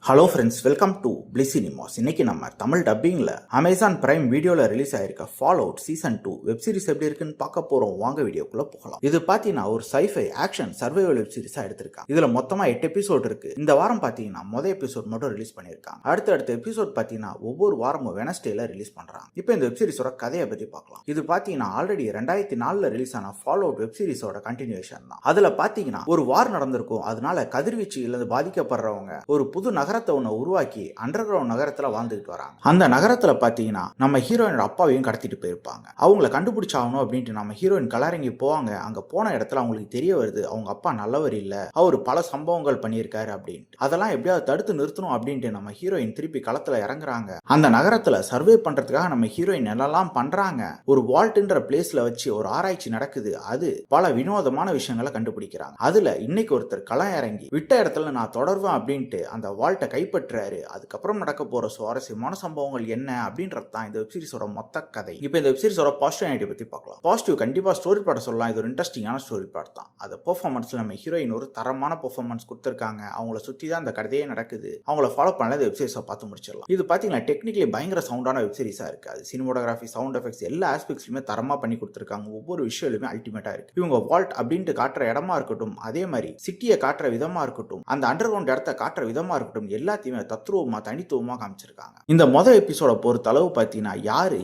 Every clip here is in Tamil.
Hello friends, welcome to bliss cinemas. இன்னைக்கு நம்ம தமிழ் டப்பிங்ல அமேசான் பிரைம் வீடியோல ரிலீஸ் ஆயிருக்க fall out season 2 web series எப்படி இருக்குன்னு பார்க்க போறோம். வாங்க வீடியோக்குள்ள போகலாம். இது பாத்தீங்கன்னா ஒரு சைஃபை ஆக்ஷன் சர்வைவல் வெப் சீரிஸா எடுத்திருக்காங்க. இதுல மொத்தமா 8 எபிசோட் இருக்கு. இந்த வாரம் பாத்தீங்கன்னா முதல் எபிசோட் மட்டும் ரிலீஸ் பண்ணிருக்காங்க. அடுத்த எபிசோட் பாத்தீங்கன்னா ஒவ்வொரு வாரமும் வெனஸ்டேல ரிலீஸ் பண்றாங்க. இப்போ இந்த வெப் சீரிஸோட கதையை பத்தி பார்க்கலாம். இது பாத்தீங்கன்னா ஆல்ரெடி 2004ல ரிலீஸ் ஆன ஃபால் அவுட் வெப் சீரிஸோட கண்டினியூஷன் தான். அதுல பாத்தீங்கன்னா ஒரு வார் நடந்திருக்கும். அதனால கதிர்வீச்சுல பாதிக்கப்படுறவங்க ஒரு புது நகரத்தை ஒண்ணு உருவாக்கி அண்டர் கிரவுண்ட் நகரத்துல வாழ்ந்துட்டு வராங்க. அந்த நகரத்துல பாத்தீங்கன்னா நம்ம ஹீரோயினோட அப்பாவையும் கடத்திட்டு போயிருப்பாங்க. அவங்களை கண்டுபிடிச்சாகணும் அப்படின்ட்டு நம்ம ஹீரோயின் கலரங்கி போவாங்க. அங்க போன இடத்துல அவங்களுக்கு தெரிய வருது அவங்க அப்பா நல்லவர் இல்ல, அவர் பல சம்பவங்கள் பண்ணியிருக்காரு அப்படின்ட்டு. அதெல்லாம் எப்படியாவது தடுத்து நிறுத்தணும் அப்படின்ட்டு நம்ம ஹீரோயின் திருப்பி களத்துல இறங்குறாங்க. அந்த நகரத்துல சர்வே பண்றதுக்காக நம்ம ஹீரோயின் என்னெல்லாம் பண்றாங்க. ஒரு வால்ட்ன்ற பிளேஸ்ல வச்சு ஒரு ஆராய்ச்சி நடக்குது. அது பல வினோதமான விஷயங்களை கண்டுபிடிக்கிறாங்க. அதுல இன்னைக்கு ஒருத்தர் களம் இறங்கி விட்ட இடத்துல நான் தொடர்வேன் அப்படின்ட்டு அந்த வால்ட்டை கைப்பற்றாரு. அதுக்கப்புறம் நடக்க போற சுவாரஸ்யமான சம்பவங்கள் என்ன அப்படின்றது தான் இந்த வெப் சீரிஸோட மொத்த கதை. இப்போ இந்த வெப் சீரிஸோட பாசிட்டிவ் பத்தி பார்க்கலாம். பாசிட்டிவ் கண்டிப்பா ஸ்டோரி பாட சொல்லலாம். இது ஒரு இன்ட்ரெஸ்டிங்கான ஸ்டோரி பாட் தான். அது பெர்ஃபார்மன்ஸ்ல நம்ம ஹீரோயின் ஒரு தரமான பெர்ஃபார்மன்ஸ் கொடுத்திருக்காங்க. அவங்கள சுத்தி தான் அந்த கதையே நடக்குது. அவங்கள ஃபாலோ பண்ணல இந்த வெப் சீரிஸை பார்த்து முடிச்சிடலாம். இது பாத்தீங்கன்னா டெக்னிக்கலி பயங்கர சவுண்டான வெப் சீரிஸா இருக்கு. அது சினிமோட்டோகிராஃபி, சவுண்ட் எஃபெக்ட்ஸ் எல்லா ஆஸ்பெக்ட்ஸ்லயுமே தரமா பண்ணி கொடுத்திருக்காங்க. ஒவ்வொரு விஷயங்களுமே அல்டிமேட்டா இருக்கு. இவங்க வால்ட் அப்படின்ட்டு காட்டுற இடமா இருக்கட்டும், அதே மாதிரி சிட்டியை காட்டுற விதமா இருக்கட்டும், அந்த அண்டர் கிரவுண்ட் இடத்த காட்டுற விதமா இருக்கட்டும், எல்லாத்தையுமே தத்ரூபமா தனித்துவமா காமிச்சிருக்காங்க. இந்த முதல் எபிசோட பொறுத்த அளவு பார்த்தீங்கன்னா யாரு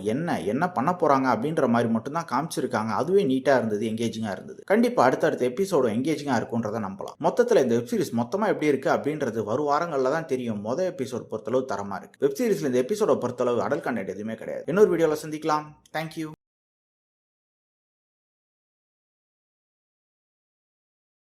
என்ன பண்ண போறாங்க அப்படின்ற மாதிரி மட்டும் தான் காமிச்சிருக்காங்க. அதுவே நீட்டா இருந்தது, எங்கேஜிங்கா இருந்தது. கண்டிப்பா அடுத்தடுத்த எபிசோட எங்கேஜிங்கா இருக்கும்ன்றத நம்பலாம். மொத்தத்தில் இந்த வெப் சீரிஸ் மொத்தமா எப்படி இருக்கு அப்படின்றது வரும் வாரங்கள்ல தான் தெரியும். முதல் எபிசோட் பொறுத்தளவு தரமா இருக்கு. வெப் சீரிஸ்ல இந்த எபிசோட பொறுத்தளவு அடல் கண்டென்ட் எதுவுமே கிடையாது. இன்னொரு வீடியோல சந்திக்கலாம். தேங்க்யூ.